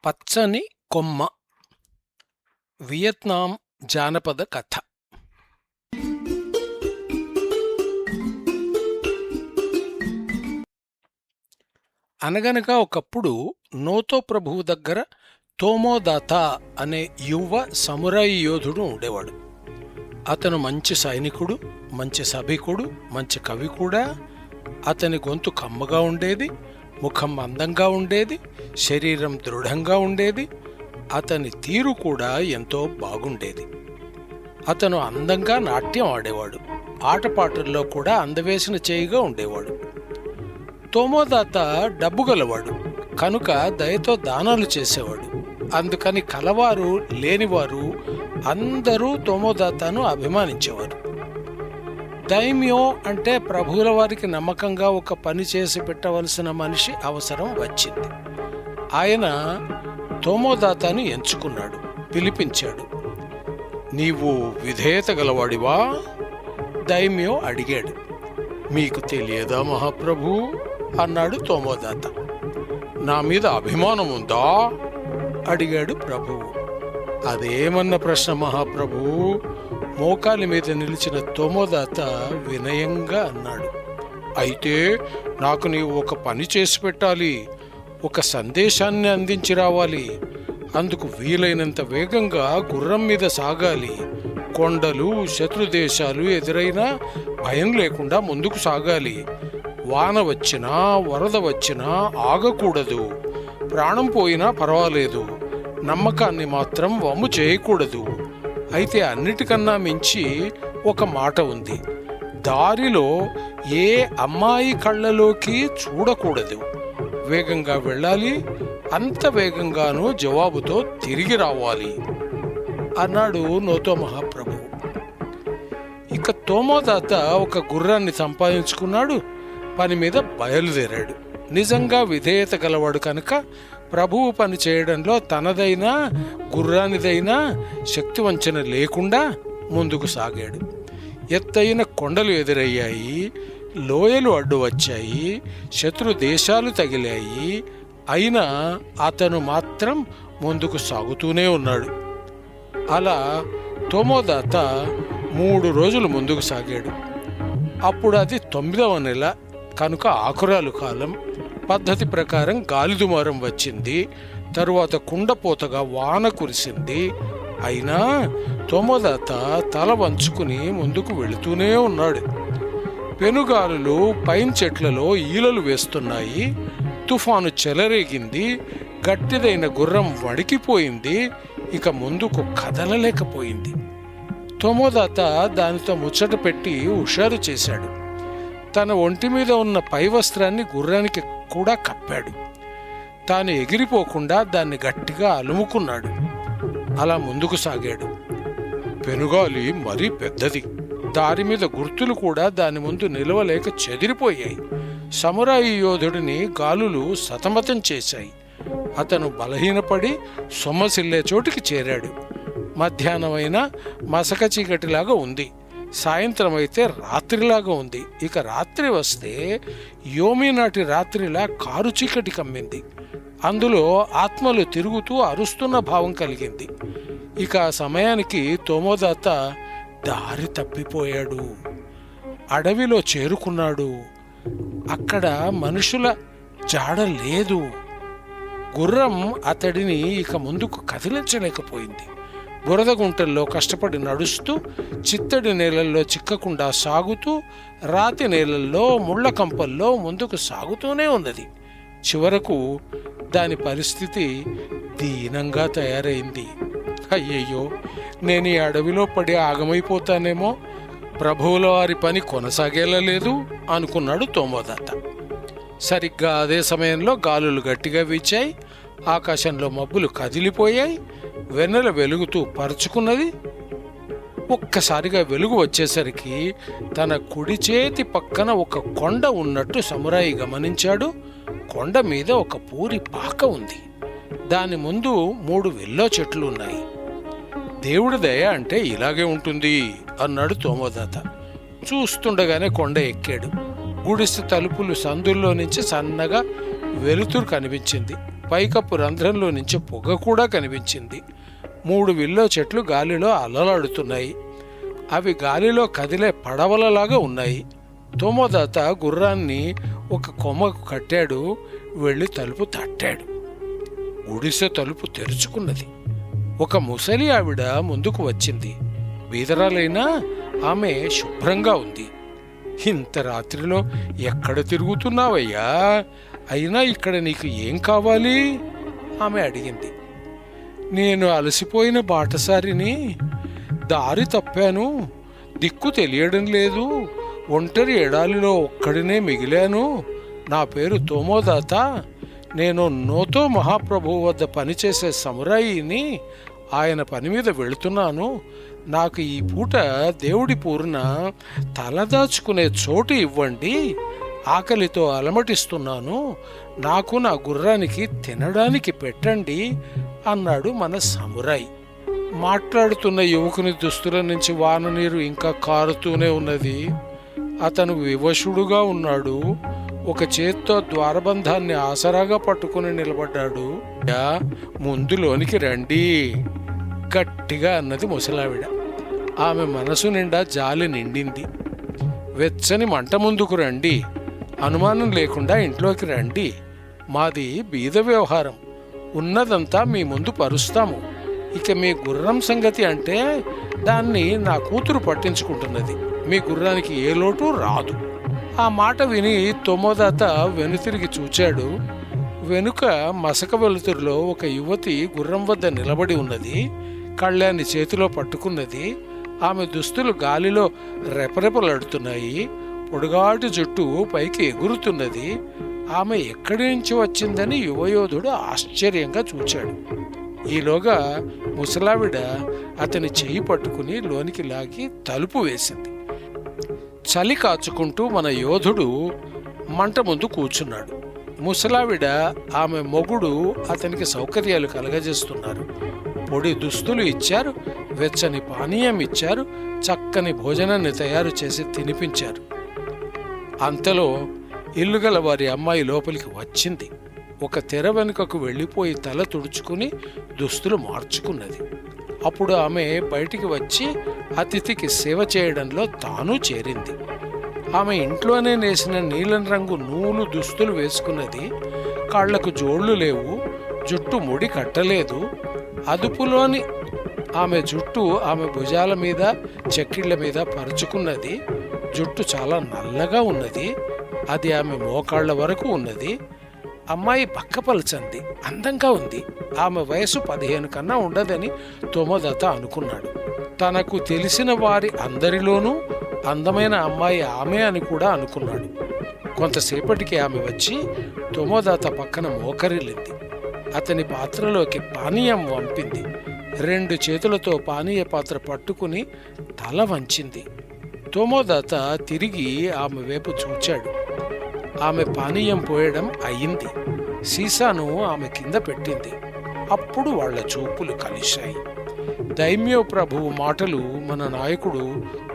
పచ్చని కొమ్మ. వియత్నాం జానపద కథ. అనగనగా ఒకప్పుడు నోతో ప్రభువు దగ్గర తోమోదాత అనే యువ సమురాయి యోధుడు ఉండేవాడు. అతను మంచి సైనికుడు, మంచి సభికుడు, మంచి కవి కూడా. అతని గొంతు కమ్మగా ఉండేది, ముఖం అందంగా ఉండేది, శరీరం దృఢంగా ఉండేది. అతని తీరు కూడా ఎంతో బాగుండేది. అతను అందంగా నాట్యం ఆడేవాడు. ఆటపాటల్లో కూడా అందవేసిన చేయిగా ఉండేవాడు. తోమోదాత డబ్బు గలవాడు కనుక దయతో దానాలు చేసేవాడు. అందుకని కలవారు లేనివారు అందరూ తోమోదాతను అభిమానించేవారు. దైమ్యో అంటే ప్రభువుల వారికి నమ్మకంగా ఒక పని చేసి పెట్టవలసిన మనిషి అవసరం వచ్చింది. ఆయన తోమోదాతను ఎంచుకున్నాడు, పిలిపించాడు. నీవు విధేయత గలవాడివా? దైమ్యో అడిగాడు. మీకు తెలియదా మహాప్రభు అన్నాడు తోమోదాత. నా మీద అభిమానం ఉందా అడిగాడు ప్రభువు. అదేమన్న ప్రశ్న మహాప్రభు? మోకాలి మీద నిలిచిన తోమోదాత వినయంగా అన్నాడు. అయితే నాకు నీవు ఒక పని చేసి పెట్టాలి, ఒక సందేశాన్ని అందించి రావాలి. అందుకు వీలైనంత వేగంగా గుర్రం మీద సాగాలి. కొండలు, శత్రుదేశాలు ఎదురైనా భయం లేకుండా ముందుకు సాగాలి. వాన వచ్చినా వరద వచ్చినా ఆగకూడదు. ప్రాణం పోయినా పర్వాలేదు, నమ్మకాన్ని మాత్రం వమ్ము చేయకూడదు. అయితే అన్నిటికన్నా మించి ఒక మాట ఉంది. దారిలో ఏ అమ్మాయి కళ్ళలోకి చూడకూడదు. వేగంగా వెళ్ళాలి, అంత వేగంగానూ జవాబుతో తిరిగి రావాలి అన్నాడు నోతో మహాప్రభు. ఇక తోమోదాత ఒక గుర్రాన్ని సంపాదించుకున్నాడు, పని మీద బయలుదేరాడు. నిజంగా విధేయత గలవాడు కనుక ప్రభువు పని చేయడంలో తనదైనా గుర్రానిదైనా శక్తి వంచన లేకుండా ముందుకు సాగాడు. ఎత్తైన కొండలు ఎదురయ్యాయి, లోయలు అడ్డు వచ్చాయి, శత్రు దేశాలు తగిలాయి. అయినా అతను మాత్రం ముందుకు సాగుతూనే ఉన్నాడు. అలా తోమోదాత 3 రోజులు ముందుకు సాగాడు. అప్పుడు అది 9వ నెల కనుక ఆకురాలు కాలం. పద్ధతి ప్రకారం గాలిదుమారం వచ్చింది. తరువాత కుండపోతగా వాన కురిసింది. అయినా తోమోదాత తల వంచుకుని ముందుకు వెళుతూనే ఉన్నాడు. పెనుగాలులు పైన్ చెట్లలో ఈలలు వేస్తున్నాయి. తుఫాను చెలరేగింది. గట్టిదైన గుర్రం వణికిపోయింది. ఇక ముందుకు కదలలేకపోయింది. తోమోదాత దానితో ముచ్చట పెట్టి హుషారు చేశాడు. తన ఒంటి మీద ఉన్న పై వస్త్రాన్ని గుర్రానికి కూడా కప్పాడు. తాను ఎగిరిపోకుండా దాన్ని గట్టిగా అలుముకున్నాడు. అలా ముందుకు సాగాడు. పెనుగాలి మరీ పెద్దది. దారి మీద గుర్తులు కూడా దాని ముందు నిలవలేక చెదిరిపోయాయి. సమురాయి యోధుడిని గాలులు సతమతం చేశాయి. అతను బలహీనపడి సొమ్మసిల్లే చోటికి చేరాడు. మధ్యాహ్నమైనా మసక చీకటిలాగా ఉంది. సాయంత్రం అయితే రాత్రిలాగా ఉంది. ఇక రాత్రి వస్తే యోమి నాటి రాత్రిలా కారు చీకటి కమ్మింది. అందులో ఆత్మలు తిరుగుతూ అరుస్తున్న భావం కలిగింది. ఇక ఆ సమయానికి తోమోదాత దారి తప్పిపోయాడు. అడవిలో చేరుకున్నాడు. అక్కడ మనుషుల జాడ లేదు. గుర్రం అతడిని ఇక ముందుకు కదిలించలేకపోయింది. బురద గుంటల్లో కష్టపడి నడుస్తూ, చిత్తడి నేలల్లో చిక్కకుండా సాగుతూ, రాతి నేలల్లో ముళ్ళ కంపల్లో ముందుకు సాగుతూనే ఉన్నది. చివరకు దాని పరిస్థితి దీనంగా తయారైంది. అయ్యయ్యో, నేను ఈ అడవిలో పడి ఆగమైపోతానేమో, ప్రభువుల వారి పని కొనసాగేలా లేదు అనుకున్నాడు తోమోదాత. సరిగ్గా అదే సమయంలో గాలులు గట్టిగా వీచాయి. ఆకాశంలో మబ్బులు కదిలిపోయాయి. వెన్నెల వెలుగుతూ పరుచుకున్నది. ఒక్కసారిగా వెలుగు వచ్చేసరికి తన కుడి చేతి పక్కన ఒక కొండ ఉన్నట్టు సమురాయి గమనించాడు. కొండ మీద ఒక పూరి పాక ఉంది. దాని ముందు 3 వెల్లో చెట్లు ఉన్నాయి. దేవుడి దయ అంటే ఇలాగే ఉంటుంది అన్నాడు తోమోదాత. చూస్తుండగానే కొండ ఎక్కాడు. గుడిసె తలుపులు సందుల్లో నుంచి సన్నగా వెలుతురు కనిపించింది. పైకప్పు రంధ్రంలో నుంచి పొగ కూడా కనిపించింది. 3 విల్లో చెట్లు గాలిలో అలలాడుతున్నాయి. అవి గాలిలో కదిలే పడవలలాగా ఉన్నాయి. తోమోదాత గుర్రాన్ని ఒక కొమ్మకు కట్టాడు. వెళ్ళి తలుపు తట్టాడు. గుడిసె తలుపు తెరుచుకున్నది. ఒక ముసలి ఆవిడ ముందుకు వచ్చింది. బీదరాలైనా ఆమె శుభ్రంగా ఉంది. ఇంత రాత్రిలో ఎక్కడ తిరుగుతున్నావయ్యా? అయినా ఇక్కడ నీకు ఏం కావాలి? ఆమె అడిగింది. నేను అలసిపోయిన బాటసారిని, దారి తప్పాను, దిక్కు తెలియడం లేదు, ఒంటరి ఎడాలిలో ఒక్కడినే మిగిలాను. నా పేరు తోమోదాత. నేను నోతో మహాప్రభువు వద్ద పనిచేసే సమురాయిని. ఆయన పని మీద వెళుతున్నాను. నాకు ఈ పూట దేవుడి పూర్ణ తలదాచుకునే చోటు ఇవ్వండి. ఆకలితో అలమటిస్తున్నాను. నాకు నా గుర్రానికి తినడానికి పెట్టండి అన్నాడు మన సమురాయి. మాట్లాడుతున్న యువకుని దుస్తుల నుంచి వాన నీరు ఇంకా కారుతూనే ఉన్నది. అతను వివశుడుగా ఉన్నాడు. ఒక చేత్తో ద్వారబంధాన్ని ఆసరాగా పట్టుకుని నిలబడ్డాడు. ముందులోనికి రండి, గట్టిగా అన్నది ముసలావిడ. ఆమె మనసు నిండా జాలి నిండింది. వెచ్చని మంట ముందుకు రండి, అనుమానం లేకుండా ఇంట్లోకి రండి. మాది బీద వ్యవహారం, ఉన్నదంతా మీ ముందు పరుస్తాము. ఇక మీ గుర్రం సంగతి అంటే దాన్ని నా కూతురు పట్టించుకుంటున్నది. మీ గుర్రానికి ఏ లోటు రాదు. ఆ మాట విని తోమోదాత వెనుతిరిగి చూచాడు. వెనుక మసక వెలుతురులో ఒక యువతి గుర్రం వద్ద నిలబడి ఉన్నది. కళ్యాణి చేతిలో పట్టుకున్నది. ఆమె దుస్తులు గాలిలో రెపరెపలాడుతున్నాయి. పొడుగాటి జుట్టు పైకి ఎగురుతున్నది. ఆమె ఎక్కడి నుంచి వచ్చిందని యువయోధుడు ఆశ్చర్యంగా చూచాడు. ఈలోగా ముసలావిడ అతని చెయ్యి పట్టుకుని లోనికి లాగి తలుపు వేసింది. చలి కాచుకుంటూ మన యోధుడు మంట ముందు కూర్చున్నాడు. ముసలావిడ, ఆమె మొగుడు అతనికి సౌకర్యాలు కలగజేస్తున్నారు. పొడి దుస్తులు ఇచ్చారు, వెచ్చని పానీయం ఇచ్చారు, చక్కని భోజనాన్ని తయారు చేసి తినిపించారు. అంతలో ఇల్లుగల వారి అమ్మాయి లోపలికి వచ్చింది. ఒక తెర వెనుకకు వెళ్ళిపోయి తల తుడుచుకుని దుస్తులు మార్చుకున్నది. అప్పుడు ఆమె బయటికి వచ్చి అతిథికి సేవ చేయడంలో తాను చేరింది. ఆమె ఇంట్లోనే నేసిన నీలం రంగు నూలు దుస్తులు వేసుకున్నది. కాళ్లకు జోళ్లు లేవు, జుట్టు ముడి కట్టలేదు. అదుపులోని ఆమె జుట్టు ఆమె భుజాల మీద, చెక్కిళ్ల మీద పరుచుకున్నది. జుట్టు చాలా నల్లగా ఉన్నది. అది ఆమె మోకాళ్ల వరకు ఉన్నది. అమ్మాయి బక్కపలచంది, అందంగా ఉంది. ఆమె వయసు 15 కన్నా ఉండదని తోమోదాత అనుకున్నాడు. తనకు తెలిసిన వారి అందరిలోనూ అందమైన అమ్మాయి ఆమె అని కూడా అనుకున్నాడు. కొంతసేపటికి ఆమె వచ్చి తోమోదాత పక్కన మోకరిల్లింది. అతని పాత్రలోకి పానీయం వంపింది. 2 చేతులతో పానీయ పాత్ర పట్టుకుని తల వంచింది. తోమోదాత తిరిగి ఆమె వైపు చూచాడు. ఆమె పానీయం పోయడం అయింది. సీసాను ఆమె కింద పెట్టింది. అప్పుడు వాళ్ల చూపులు కలిశాయి. దైమ్యో ప్రభువు మాటలు మన నాయకుడు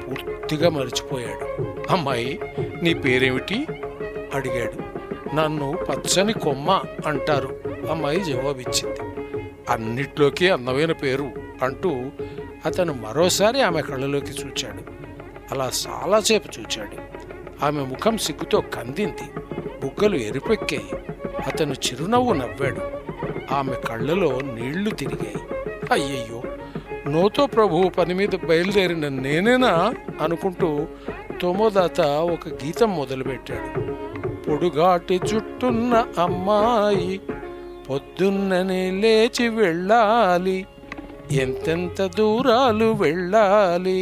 పూర్తిగా మరిచిపోయాడు. అమ్మాయి, నీ పేరేమిటి అడిగాడు. నన్ను పచ్చని కొమ్మ అంటారు, అమ్మాయి జవాబిచ్చింది. అన్నిట్లోకి అందమైన పేరు అంటూ అతను మరోసారి ఆమె కళ్ళలోకి చూచాడు. అలా చాలాసేపు చూచాడు. ఆమె ముఖం సిగ్గుతో కందింది. బుగ్గలు ఎరుపెక్కాయి. అతను చిరునవ్వు నవ్వాడు. ఆమె కళ్ళలో నీళ్లు తిరిగాయి. అయ్యయ్యో, నోతో ప్రభువు పని మీద బయలుదేరిన నేనేనా అనుకుంటూ తోమోదాత ఒక గీతం మొదలుపెట్టాడు. పొడుగాటి జుట్టున్న అమ్మాయి పొద్దున్ననే లేచి వెళ్ళాలి, ఎంతెంత దూరాలు వెళ్ళాలి.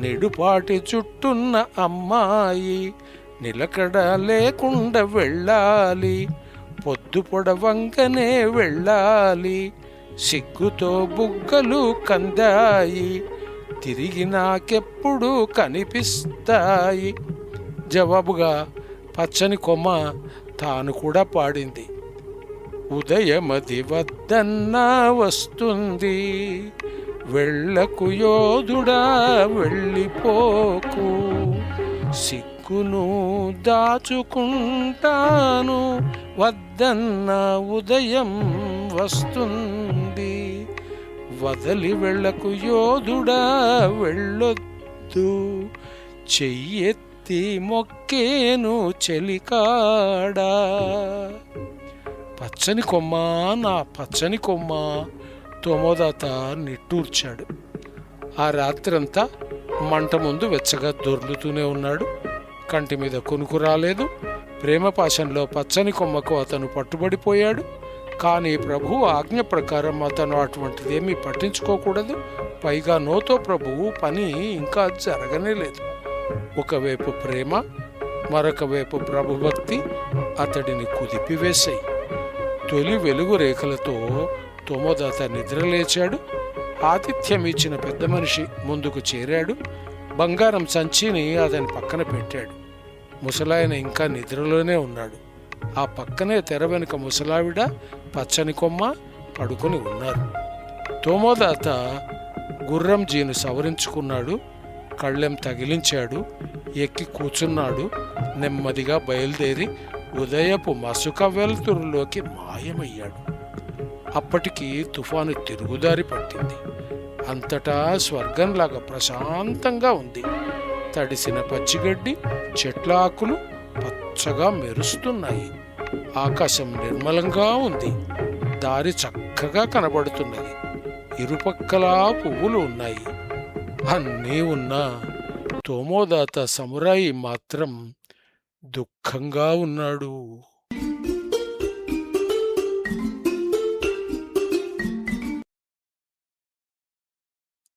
నిడుపాటి చుట్టున్న అమ్మాయి నిలకడ లేకుండా వెళ్ళాలి, పొద్దు పొడవంకనే వెళ్ళాలి. సిగ్గుతో బుగ్గలు కందాయి, తిరిగి నాకెప్పుడు కనిపిస్తాయి. జవాబుగా పచ్చని కొమ్మ తాను కూడా పాడింది. ఉదయమది వద్దన్నా వస్తుంది, వెళ్ళకు యోధుడా వెళ్ళిపోకు, సిగ్గు సిగ్గును దాచుకుంటాను, వద్దన్న ఉదయం వస్తుంది. వదలి వెళ్ళకు యోధుడా వెళ్ళొద్దు, చెయ్యెత్తి మొక్కేను చెలికాడా. పచ్చని కొమ్మ నా పచ్చని కొమ్మ, తోమోదాత నిట్టూర్చాడు. ఆ రాత్రంతా మంట ముందు వెచ్చగా దొర్లుతూనే ఉన్నాడు. కంటి మీద కునుకు రాలేదు. ప్రేమపాశంలో పచ్చని కొమ్మకు అతను పట్టుబడిపోయాడు. కానీ ప్రభువు ఆజ్ఞ ప్రకారం అతను అటువంటిదేమీ పట్టించుకోకూడదు. పైగా నోతో ప్రభువు పని ఇంకా జరగనే లేదు. ఒకవైపు ప్రేమ, మరొక వైపు ప్రభుభక్తి అతడిని కుదిపివేశాయి. తొలి వెలుగు రేఖలతో తోమోదాత నిద్రలేచాడు. ఆతిథ్యం ఇచ్చిన పెద్ద మనిషి ముందుకు చేరాడు. బంగారం సంచిని అతని పక్కన పెట్టాడు. ముసలాయన ఇంకా నిద్రలోనే ఉన్నాడు. ఆ పక్కనే తెర వెనుక ముసలావిడ, పచ్చని కొమ్మ పడుకొని ఉన్నారు. తోమోదాత గుర్రం జీను సవరించుకున్నాడు, కళ్ళెం తగిలించాడు, ఎక్కి కూర్చున్నాడు. నెమ్మదిగా బయలుదేరి ఉదయపు మసుక వెలుతురులోకి మాయమయ్యాడు. అప్పటికి తుఫాను తిరుగుదారి పట్టింది. అంతటా స్వర్గంలాగా ప్రశాంతంగా ఉంది. తడిసిన పచ్చిగడ్డి, చెట్ల ఆకులు పచ్చగా మెరుస్తున్నాయి. ఆకాశం నిర్మలంగా ఉంది. దారి చక్కగా కనబడుతున్నది. ఇరుపక్కలా పువ్వులు ఉన్నాయి. అన్నీ ఉన్నా తోమోదాత సమురాయి మాత్రం దుఃఖంగా ఉన్నాడు.